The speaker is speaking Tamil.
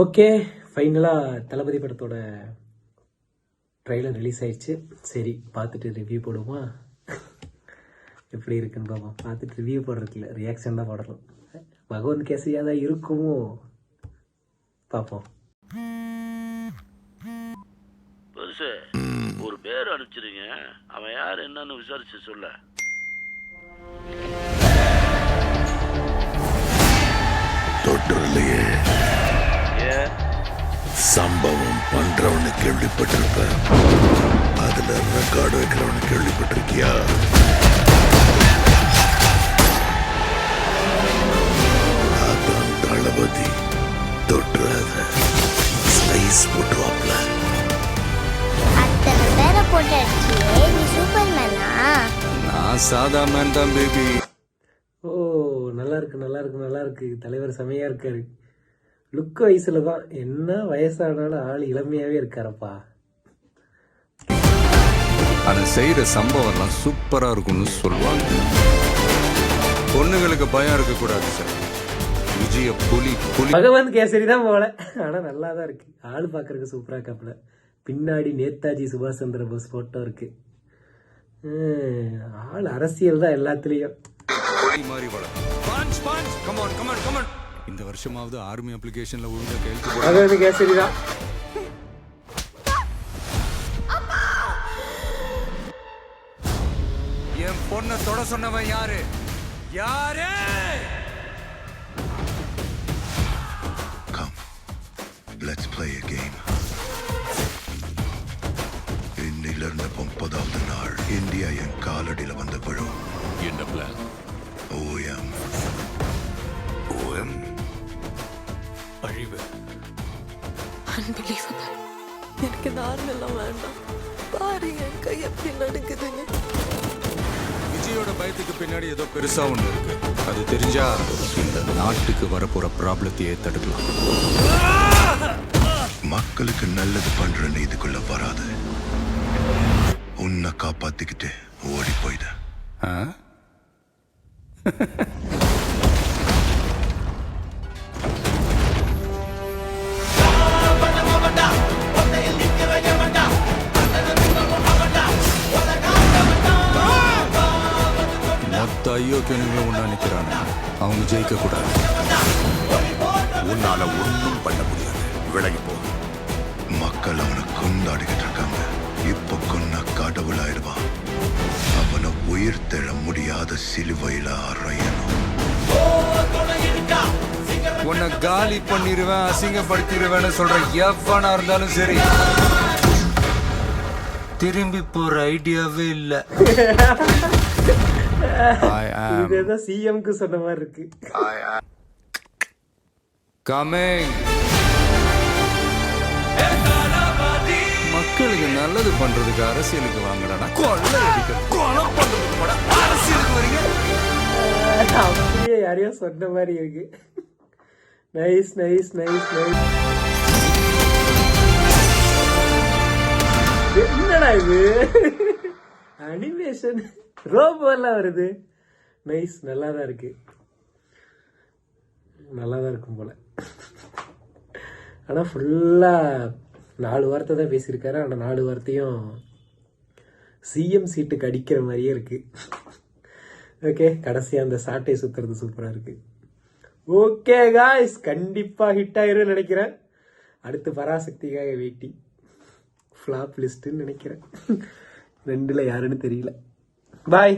ஓகே, ஃபைனலாக தளபதி படத்தோட ட்ரெய்லர் ரிலீஸ் ஆயிடுச்சு. சரி, பார்த்துட்டு ரிவ்யூ போடுவோமா? எப்படி இருக்குன்னு பார்ப்போம். பார்த்துட்டு ரிவ்யூ போடுறதுல ரியாக்ஷன் தான் போடணும். பகவந்த் கேசரியாக தான் இருக்குமோ பார்ப்போம். பெருசு ஒரு பேர் அனுப்பிச்சிருங்க, அவன் யார் என்னன்னு விசாரிச்சு சொல்ல. தொற்றுலையே சம்பவம் பண்றவனு கேள்விப்பட்டிருப்ப, அதுல ரெக்கார்டு வைக்கிறவனு கேள்விப்பட்டிருக்கியா? அதான் தளபதி. தொற்றாத ஸ்லைஸ் போட்டுவாப்ல. அத்தனை பேரை போட்டு அடிச்சியே, நீ சூப்பர்மேனா? நான் சாதா மேன் தான் பேபி. ஓ, நல்லா இருக்கு நல்லா இருக்கு நல்லா இருக்கு. தலைவர் செமையா இருக்காரு. லுக் வயசுல தான், என்ன வயசானாலும் ஆள் இளமையாவே இருக்காரப்பா. அதை செய்யற சம்பவம்லாம் சூப்பரா இருக்கும்னு சொல்லுவாங்க. பொண்ணுங்களுக்கு பயம் இருக்கக்கூடாது சார். விஜய புலி புலி பகவந்த் கேசரி தான் போல, ஆனா நல்லா தான் இருக்கு. ஆள் பாக்குறதுக்கு சூப்பரா இருக்காப்புல. பின்னாடி நேதாஜி சுபாஷ் சந்திர போஸ் போட்டோ இருக்கு. ஆள் அரசியல் தான் எல்லாத்துலயும். மாதிரி வளரும். இந்த வருஷமாவது ஆர்மி அப்ளிகேஷன்ல ஒழுங்கா கையெழுத்து. பகவந்த் கேசரி தான். என் பொண்ணை தொட சொன்னவன் யாரு? யாரு? Come, let's play a game. இன்னிலிருந்து 30வது நாள் இந்தியா என் காலடியில் வந்த விழும். என்ன பிளான்? OM. அழிவு. Unbelievable. எனக்கு இந்த ஆர்மெல்லாம் வேண்டாம். பாரு என் கை எப்படி நடுக்குதுன்னு. விஜயோட பயத்துக்கு பின்னாடி ஏதோ பெருசா ஒண்ணு இருக்கு. அது தெரிஞ்சா இந்த நாட்டுக்கு வரப்போற ப்ராப்ளத்தையே தடுக்கலாம். மக்களுக்கு நல்லது பண்ற இதுக்குள்ள வராது. உன்னை காப்பாத்திக்கிட்டு ஓடி போயிட. மொத்த ஐயோக்கியனுமே ஒண்ணா நிக்கிறாங்க. அவங்க ஜெயிக்க கூடாது. உன்னால ஒன்றும் பண்ண முடியாது. விலகி போ. மக்கள் அவனை கொண்டாடிக்கிட்டு இருக்காங்க. இப்ப கொன்ன கடவுள் ஆயிடுவான். அவனை உயிர் தெழ முடியாத சிலுவையில அறையணும். உன்னை காலி பண்ணிடுவேன், அசிங்கப்படுத்திடுவேன்னு சொல்ற எவனா இருந்தாலும் சரி, திரும்பி போற ஐடியாவே இல்ல. இதுதான் சிஎம்க்கு சொன்ன மாதிரி இருக்கு. Coming. மக்களுக்கு நல்லது பண்றதுக்கு அரசியலுக்கு வாங்கடா. கொலை அடிக்க கொலை பண்றதுக்கு கூட அரசியலுக்கு வரீங்க. அப்படியே யாரையோ சொன்ன மாதிரி இருக்கு. Nice nice nice nice. என்னடா இது? அனிமேஷன் ரோபோ எல்லாம் வருது. நைஸ், நல்லா தான் இருக்கு. நல்லா தான் இருக்கும் போல. ஆனால் ஃபுல்லாக 4 வார்த்தை தான் பேசியிருக்காரு. ஆனால் 4 வார்த்தையும் சிஎம் சீட்டுக்கு அடிக்கிற மாதிரியே இருக்கு. ஓகே, கடைசியாக அந்த சாட்டை சுற்றுறது சூப்பராக இருக்கு. ஓகே காய்ஸ், கண்டிப்பாக ஹிட் ஆயிரும் நினைக்கிறேன். அடுத்து பராசக்திக்காக வெயிட்டிங். ஃப்ளாப் லிஸ்ட்டுன்னு நினைக்கிறேன். 2ல் யாருன்னு தெரியல. பாய்.